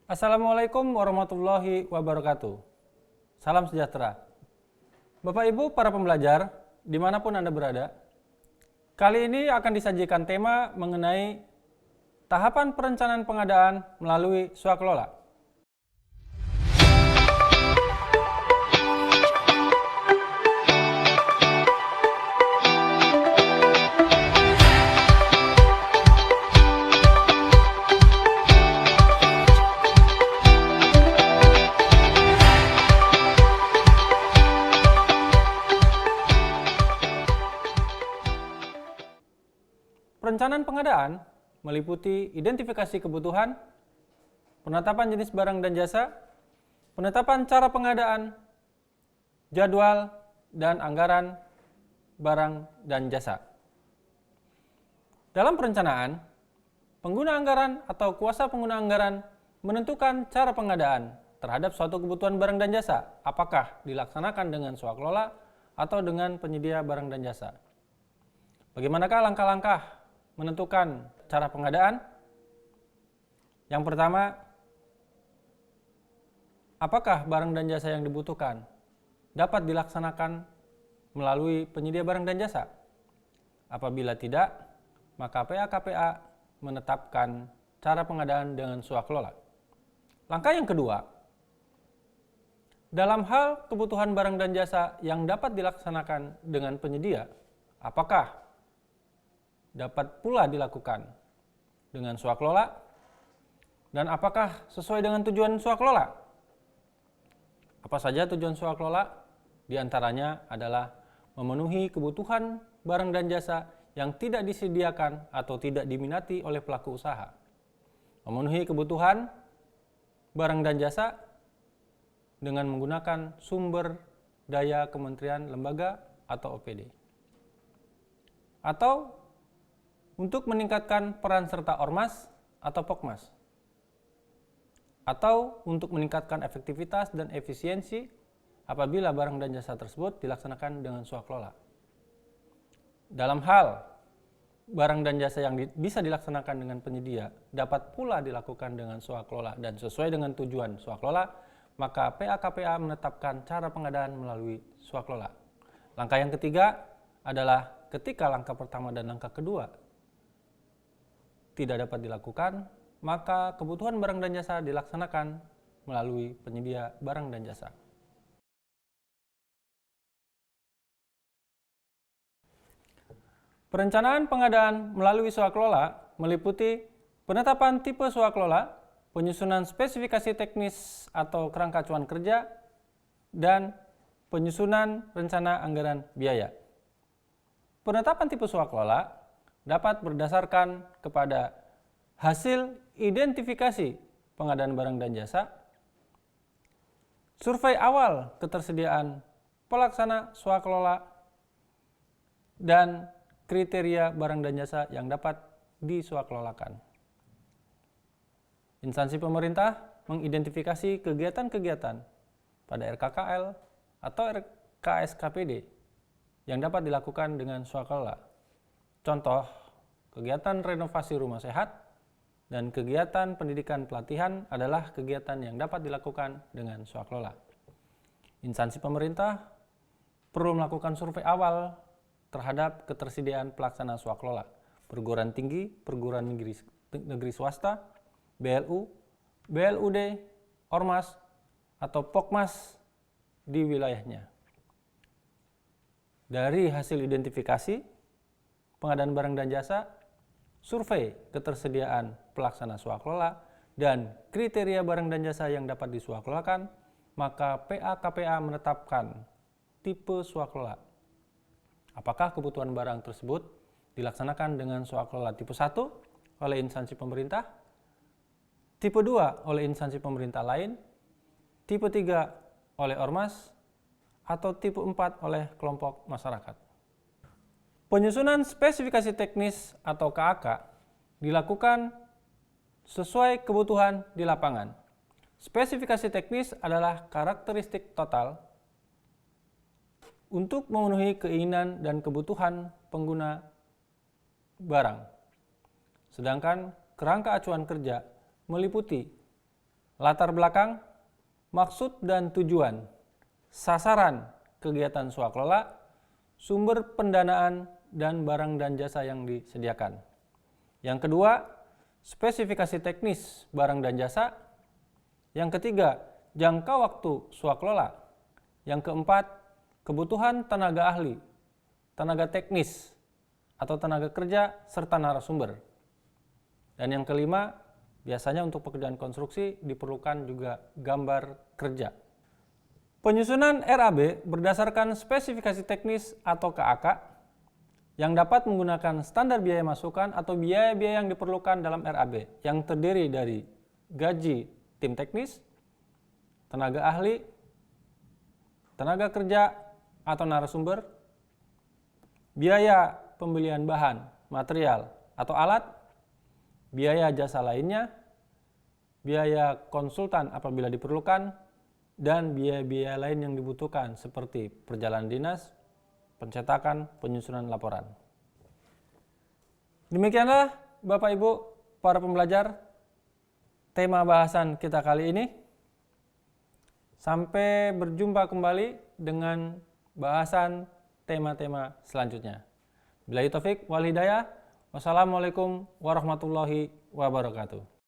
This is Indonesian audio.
Assalamualaikum warahmatullahi wabarakatuh. Salam sejahtera. Bapak Ibu para pembelajar, dimanapun Anda berada, kali ini akan disajikan tema mengenai tahapan perencanaan pengadaan melalui swakelola. Perencanaan pengadaan meliputi identifikasi kebutuhan, penetapan jenis barang dan jasa, penetapan cara pengadaan, jadwal, dan anggaran barang dan jasa. Dalam perencanaan, pengguna anggaran atau kuasa pengguna anggaran menentukan cara pengadaan terhadap suatu kebutuhan barang dan jasa, apakah dilaksanakan dengan swakelola atau dengan penyedia barang dan jasa. Bagaimanakah langkah-langkah menentukan cara pengadaan? Yang pertama, apakah barang dan jasa yang dibutuhkan dapat dilaksanakan melalui penyedia barang dan jasa? Apabila tidak, maka PA-KPA menetapkan cara pengadaan dengan swakelola. Langkah yang kedua, dalam hal kebutuhan barang dan jasa yang dapat dilaksanakan dengan penyedia, apakah dapat pula dilakukan dengan swakelola, dan apakah sesuai dengan tujuan swakelola? Apa saja tujuan swakelola? Di antaranya adalah memenuhi kebutuhan barang dan jasa yang tidak disediakan atau tidak diminati oleh pelaku usaha. Memenuhi kebutuhan barang dan jasa dengan menggunakan sumber daya kementerian, lembaga, atau OPD. Atau untuk meningkatkan peran serta ormas atau pokmas, atau untuk meningkatkan efektivitas dan efisiensi apabila barang dan jasa tersebut dilaksanakan dengan swakelola. Dalam hal barang dan jasa yang bisa dilaksanakan dengan penyedia dapat pula dilakukan dengan swakelola dan sesuai dengan tujuan swakelola, maka PA-KPA menetapkan cara pengadaan melalui swakelola. Langkah yang ketiga adalah ketika langkah pertama dan langkah kedua tidak dapat dilakukan, maka kebutuhan barang dan jasa dilaksanakan melalui penyedia barang dan jasa. Perencanaan pengadaan melalui swakelola meliputi penetapan tipe swakelola, penyusunan spesifikasi teknis atau kerangka acuan kerja, dan penyusunan rencana anggaran biaya. Penetapan tipe swakelola dapat berdasarkan kepada hasil identifikasi pengadaan barang dan jasa, survei awal ketersediaan pelaksana swakelola, dan kriteria barang dan jasa yang dapat diswakelolakan. Instansi pemerintah mengidentifikasi kegiatan-kegiatan pada RKKL atau RKSKPD yang dapat dilakukan dengan swakelola. Contoh, kegiatan renovasi rumah sehat dan kegiatan pendidikan pelatihan adalah kegiatan yang dapat dilakukan dengan swakelola. Instansi pemerintah perlu melakukan survei awal terhadap ketersediaan pelaksana swakelola, perguruan tinggi, perguruan negeri swasta, BLU, BLUD, Ormas, atau Pokmas di wilayahnya. Dari hasil identifikasi pengadaan barang dan jasa, survei ketersediaan pelaksana swakelola, dan kriteria barang dan jasa yang dapat diswakelolakan, maka PA-KPA menetapkan tipe swakelola. Apakah kebutuhan barang tersebut dilaksanakan dengan swakelola tipe 1 oleh instansi pemerintah, tipe 2 oleh instansi pemerintah lain, tipe 3 oleh ormas, atau tipe 4 oleh kelompok masyarakat. Penyusunan spesifikasi teknis atau KAK dilakukan sesuai kebutuhan di lapangan. Spesifikasi teknis adalah karakteristik total untuk memenuhi keinginan dan kebutuhan pengguna barang. Sedangkan kerangka acuan kerja meliputi latar belakang, maksud dan tujuan, sasaran kegiatan swakelola, sumber pendanaan, dan barang dan jasa yang disediakan. Yang kedua, spesifikasi teknis barang dan jasa. Yang ketiga, jangka waktu swakelola. Yang keempat, kebutuhan tenaga ahli, tenaga teknis, atau tenaga kerja, serta narasumber. Dan yang kelima, biasanya untuk pekerjaan konstruksi diperlukan juga gambar kerja. Penyusunan RAB berdasarkan spesifikasi teknis atau KAK yang dapat menggunakan standar biaya masukan atau biaya-biaya yang diperlukan dalam RAB yang terdiri dari gaji tim teknis, tenaga ahli, tenaga kerja atau narasumber, biaya pembelian bahan, material, atau alat, biaya jasa lainnya, biaya konsultan apabila diperlukan, dan biaya-biaya lain yang dibutuhkan seperti perjalanan dinas, pencetakan, penyusunan laporan. Demikianlah Bapak Ibu para pembelajar tema bahasan kita kali ini. Sampai berjumpa kembali dengan bahasan tema-tema selanjutnya. Billahi taufik wal hidayah. Wassalamualaikum warahmatullahi wabarakatuh.